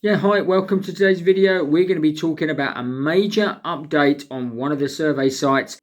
Yeah, hi, welcome to today's video. We're going to be talking about a major update on one of the survey sites.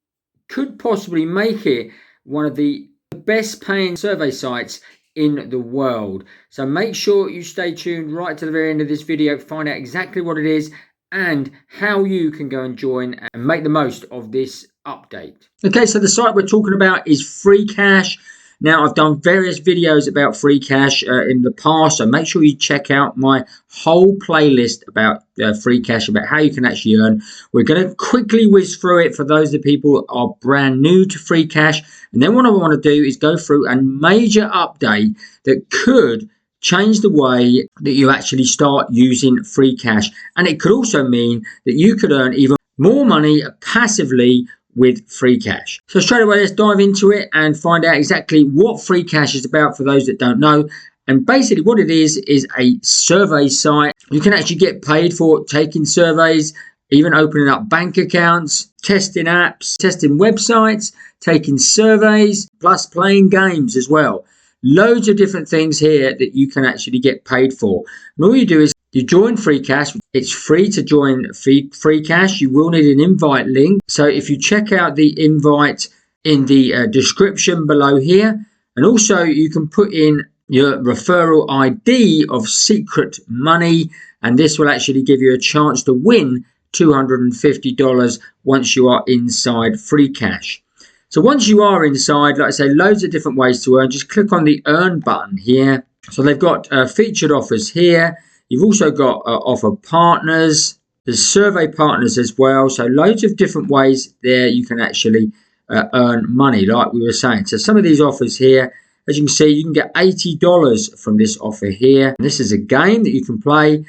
Could possibly make it one of the best paying survey sites in the world. So make sure you stay tuned right to the very end of this video, find out exactly what it is and how you can go and join and make the most of this update. Okay, so the site we're talking about is Free Cash. Now, I've done various videos about free cash in the past, so make sure you check out my whole playlist about free cash, about how you can actually earn. We're going to quickly whiz through it for those of the people who are brand new to free cash. And then what I want to do is go through a major update that could change the way that you actually start using free cash. And it could also mean that you could earn even more money passively with free cash. So straight away, let's dive into it and find out exactly what free cash is about for those that don't know. And basically what it is a survey site. You can actually get paid for taking surveys, even opening up bank accounts, testing apps, testing websites, taking surveys, plus playing games as well. Loads of different things here that you can actually get paid for. And all you do is you join Free Cash. It's free to join Free Cash. You will need an invite link. So if you check out the invite in the description below here, and also you can put in your referral ID of secret money, and this will actually give you a chance to win $250 once you are inside Free Cash. So once you are inside, like I say, loads of different ways to earn. Just click on the earn button here. So they've got featured offers here. You've also got offer partners. There's survey partners as well. So loads of different ways there you can actually earn money, like we were saying. So some of these offers here, as you can see, you can get $80 from this offer here. And this is a game that you can play.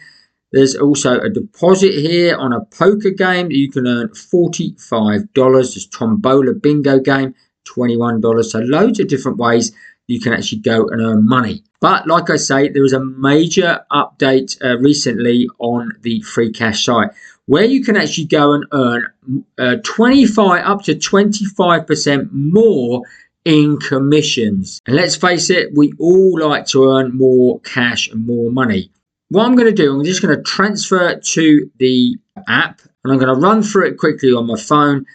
There's also a deposit here on a poker game that you can earn $45. This tombola bingo game, $21. So loads of different ways you can actually go and earn money. But like I say, there was a major update recently on the Free Cash site where you can actually go and earn up to 25% more in commissions. And let's face it, we all like to earn more cash and more money. What I'm going to do, I'm just going to transfer it to the app and I'm going to run through it quickly on my phone,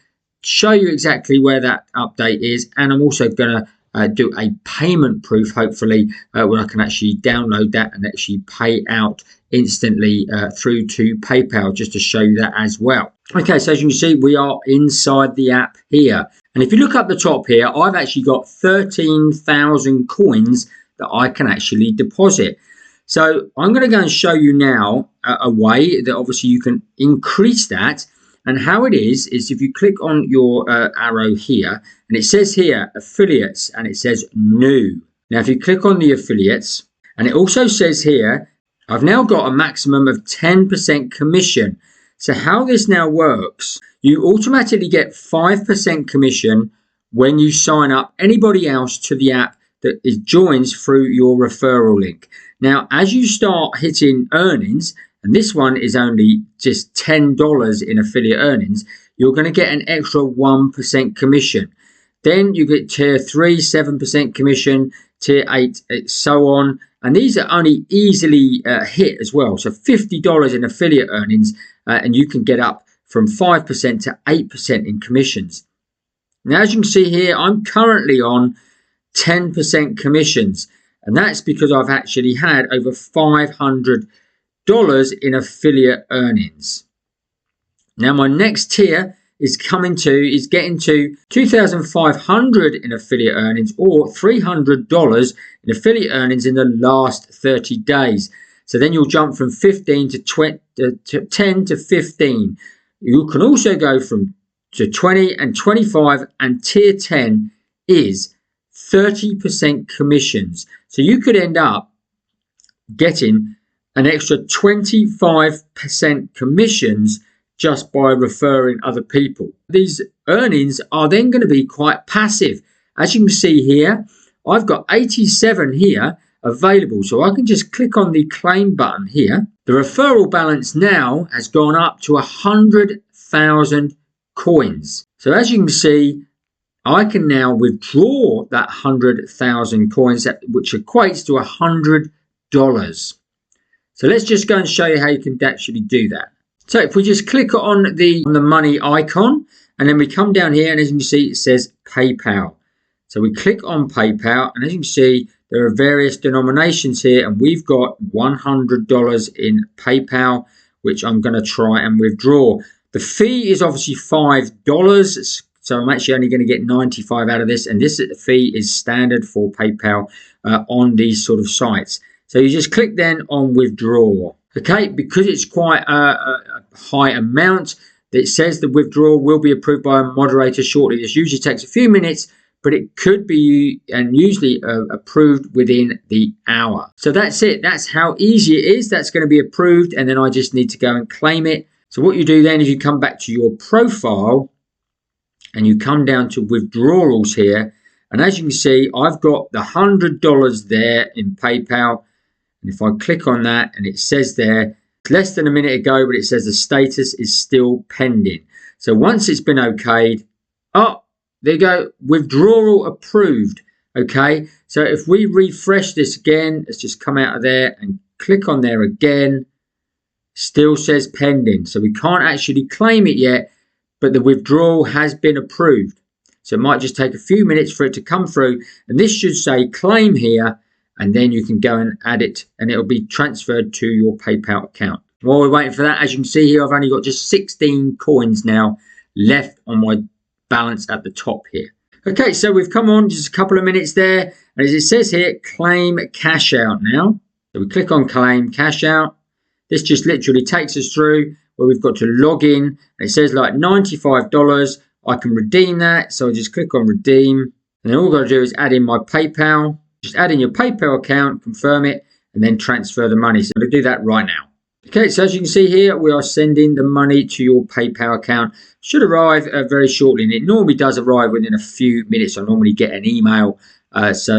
show you exactly where that update is, and I'm also going to do a payment proof, hopefully, where I can actually download that and actually pay out instantly through to PayPal, just to show you that as well. Okay, so as you can see, we are inside the app here. And if you look up the top here, I've actually got 13,000 coins that I can actually deposit. So I'm going to go and show you now a way that obviously you can increase that. And how it is if you click on your arrow here, and it says here affiliates, and it says new. Now, if you click on the affiliates, and it also says here, I've now got a maximum of 10% commission. So how this now works, you automatically get 5% commission when you sign up anybody else to the app that joins through your referral link. Now, as you start hitting earnings, and this one is only just $10 in affiliate earnings, you're going to get an extra 1% commission. Then you get tier 3, 7% commission, tier 8, so on. And these are only easily hit as well. So $50 in affiliate earnings, and you can get up from 5% to 8% in commissions. Now, as you can see here, I'm currently on 10% commissions. And that's because I've actually had over $500 in affiliate earnings. Now my next tier is getting to $2,500 in affiliate earnings, or $300 in affiliate earnings in the last 30 days. So then you'll jump from 15 to 10 to 15. You can also go to 20 and 25, and tier 10 is 30% commissions. So you could end up getting an extra 25% commissions just by referring other people. These earnings are then going to be quite passive. As you can see here, I've got 87 here available. So I can just click on the claim button here. The referral balance now has gone up to 100,000 coins. So as you can see, I can now withdraw that 100,000 coins, which equates to $100. So let's just go and show you how you can actually do that. So if we just click on the money icon, and then we come down here, and as you can see, it says PayPal. So we click on PayPal, and as you can see, there are various denominations here, and we've got $100 in PayPal, which I'm going to try and withdraw. The fee is obviously $5, so I'm actually only going to get 95 out of this, and this fee is standard for PayPal on these sort of sites. So you just click then on withdraw. Okay, because it's quite a high amount, it says the withdrawal will be approved by a moderator shortly. This usually takes a few minutes, but it could be and usually approved within the hour. So that's it. That's how easy it is. That's going to be approved, and then I just need to go and claim it. So what you do then is you come back to your profile and you come down to withdrawals here. And as you can see, I've got the $100 there in PayPal. And if I click on that, and it says there, it's less than a minute ago, but it says the status is still pending. So once it's been okayed, oh, there you go, withdrawal approved. Okay, so if we refresh this again, let's just come out of there and click on there again, still says pending. So we can't actually claim it yet, but the withdrawal has been approved. So it might just take a few minutes for it to come through, and this should say claim here, and then you can go and add it, and it'll be transferred to your PayPal account. While we're waiting for that, as you can see here, I've only got just 16 coins now left on my balance at the top here. Okay, so we've come on just a couple of minutes there, and as it says here, claim cash out now. So we click on claim cash out. This just literally takes us through where we've got to log in, and it says like $95. I can redeem that, so I just click on redeem, and then all I've got to do is add in my PayPal. Just add in your PayPal account, confirm it, and then transfer the money. So I'm going to do that right now. Okay, so as you can see here, we are sending the money to your PayPal account. Should arrive very shortly, and it normally does arrive within a few minutes. I normally get an email, so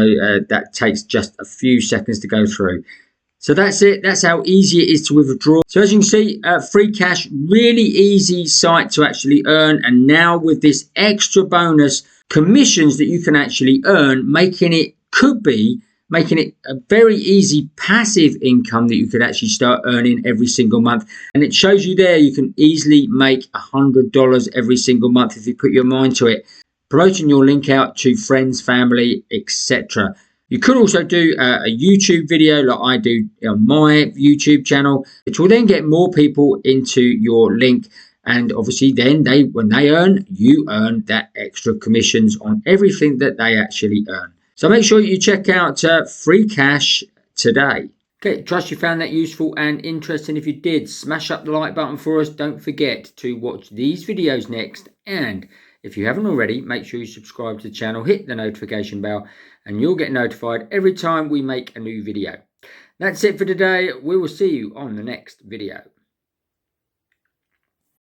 that takes just a few seconds to go through. So that's it. That's how easy it is to withdraw. So as you can see, free cash, really easy site to actually earn. And now with this extra bonus commissions that you can actually earn, making it a very easy passive income that you could actually start earning every single month. And it shows you there you can easily make $100 every single month if you put your mind to it, promoting your link out to friends, family, etc. You could also do a YouTube video like I do on my YouTube channel, which will then get more people into your link. And obviously then when they earn, you earn that extra commissions on everything that they actually earn. So make sure you check out Free Cash today. Okay, trust you found that useful and interesting. If you did, smash up the like button for us. Don't forget to watch these videos next. And if you haven't already, make sure you subscribe to the channel, hit the notification bell, and you'll get notified every time we make a new video. That's it for today. We will see you on the next video.